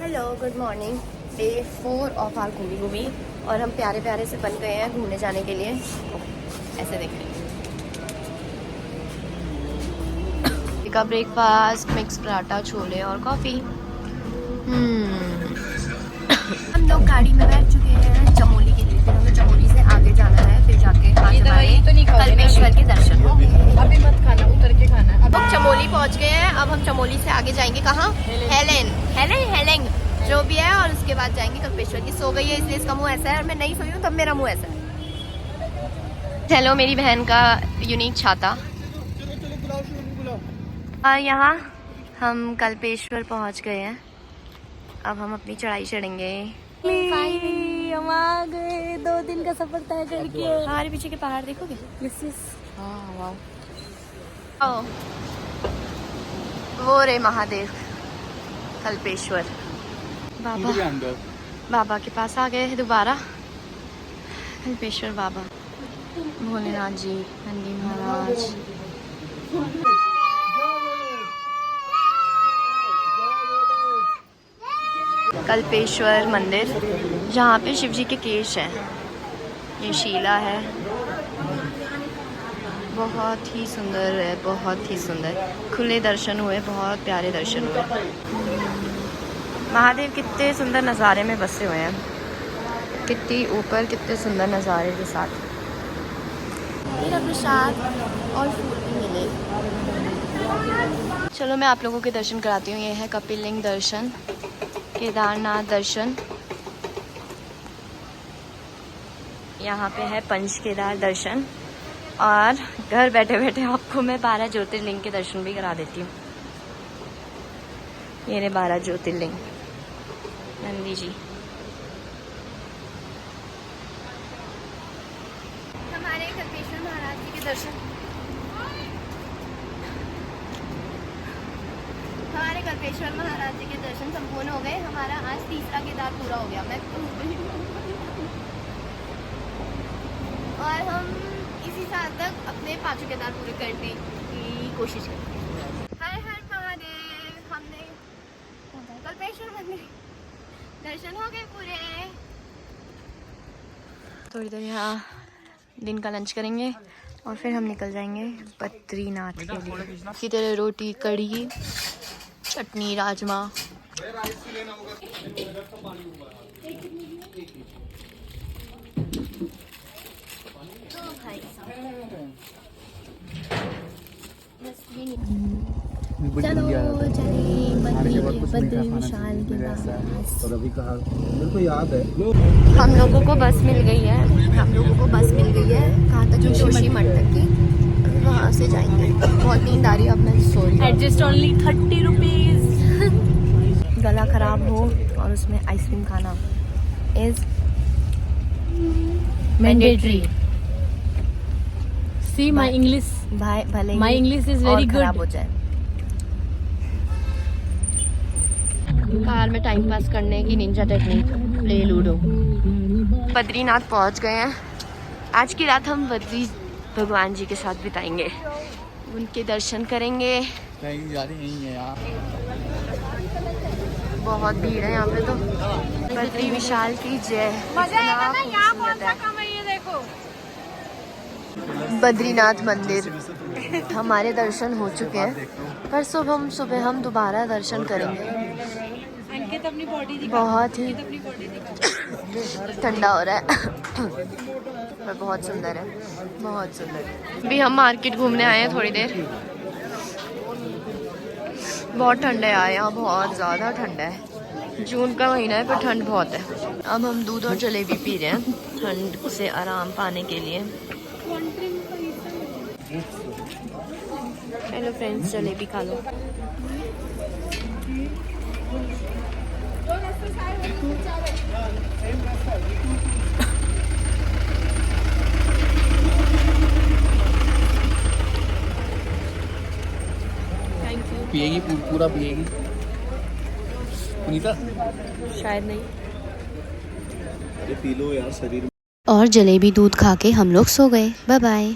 Hello good morning. Day 4 of our घूमी और हम प्यारे प्यारे से बन गए हैं घूमने जाने के लिए। ऐसे देखें का ब्रेकफास्ट, मिक्स पराठा, छोले और कॉफ़ी। हम लोग गाड़ी में बैठ चुके हैं चमोली के लिए। फिर हमें चमोली से आगे जाना है, फिर जाके कल्पेश्वर के दर्शन होंगे। अभी मत खाना, उतर के खाना है। अब चमोली पहुंच गए हैं। अब हम चमोली से आगे जाएंगे कहाँ? हेलेंग जो भी है, और उसके बाद जाएंगे कल्पेश्वर की। सो गई है इसलिए इसका मुंह ऐसा है, और मैं नहीं सोई हूँ तब मेरा मुंह ऐसा है। चलो मेरी बहन का यूनिक छाता। यहाँ हम कल्पेश्वर पहुंच गए हैं। अब हम अपनी चढ़ाई चढ़ेंगे। हम आ गए, 2 दिन का सफर तय करके। हमारे पीछे के पहाड़ देखोगे? वाओ, वो रे महादेव कल्पेश्वर। बाबा के पास आ गए दोबारा। कल्पेश्वर बाबा, भोलेनाथ जी, नंदी महाराज। कल्पेश्वर मंदिर जहाँ पे शिव जी के केश हैं। ये शिला है, बहुत ही सुंदर है, बहुत ही सुंदर। खुले दर्शन हुए, बहुत प्यारे दर्शन हुए। महादेव कितने सुंदर नज़ारे में बसे हुए हैं, कितनी ऊपर, कितने सुंदर नज़ारे के साथ। मेरा प्रसाद और फूल भी मिले। चलो मैं आप लोगों के दर्शन कराती हूँ। ये है कपिल लिंग दर्शन, केदारनाथ दर्शन, यहाँ पे है पंच केदार दर्शन, और घर बैठे बैठे आपको मैं 12 ज्योतिर्लिंग के दर्शन भी करा देती हूँ। ये रहे 12 ज्योतिर्लिंग, नंदी जी। हमारे कल्पेश्वर महाराज जी के दर्शन, हमारे कल्पेश्वर महाराज जी के दर्शन संपूर्ण हो गए। हमारा आज तीसरा केदार पूरा हो गया। मैं और हम इसी साल तक अपने 5 केदार पूरे करने की कोशिश करेंगे। हर हर महादेव। हमने कल्पेश्वर मंदिर दर्शन हो गए पूरे। थोड़ी देर यहाँ दिन का लंच करेंगे और फिर हम निकल जाएंगे बद्रीनाथ के लिए। इसी तरह रोटी, कढ़ी, चटनी, राजमा। चलो चलिए बद्री विशाल के पास। मेरे को याद है हम लोगों को बस मिल गई है। कहाँ तक? जोशीमठ तक की। वहाँ से जाएंगे। बहुत नींद आ रही है, अब मैं सो रही हूँ। Adjust only 30 rupees. गला खराब हो और उसमें आइसक्रीम खाना is mandatory. See my English, भाई भले माई इंग्लिश इज वेरी खराब गुड। हो जाए। कार में टाइम पास करने की ninja technique, play ludo. Badrinath पहुंच गए हैं। आज की रात हम बद्री भगवान जी के साथ बिताएंगे, उनके दर्शन करेंगे। कहीं जा रही नहीं है यार, बहुत भीड़ है यहाँ पे तो। बद्री विशाल की जय। बद्रीनाथ मंदिर हमारे दर्शन हो चुके हैं, पर सुबह हम दोबारा दर्शन करेंगे। बहुत ही ठंडा हो रहा है पर बहुत सुंदर है, बहुत सुंदर। अभी हम मार्केट घूमने आए हैं थोड़ी देर। बहुत ठंड है यार यहाँ, बहुत ज़्यादा ठंड है। जून का महीना है पर ठंड बहुत है। अब हम दूध और जलेबी पी रहे हैं ठंड से आराम पाने के लिए। हेलो फ्रेंड्स, जलेबी खा लो। Thank you. पिएगी पूरा पिएगी पुनीता? शायद नहीं। अरे पी लो यार, शरीर। और जलेबी दूध खा के हम लोग सो गए। Bye bye.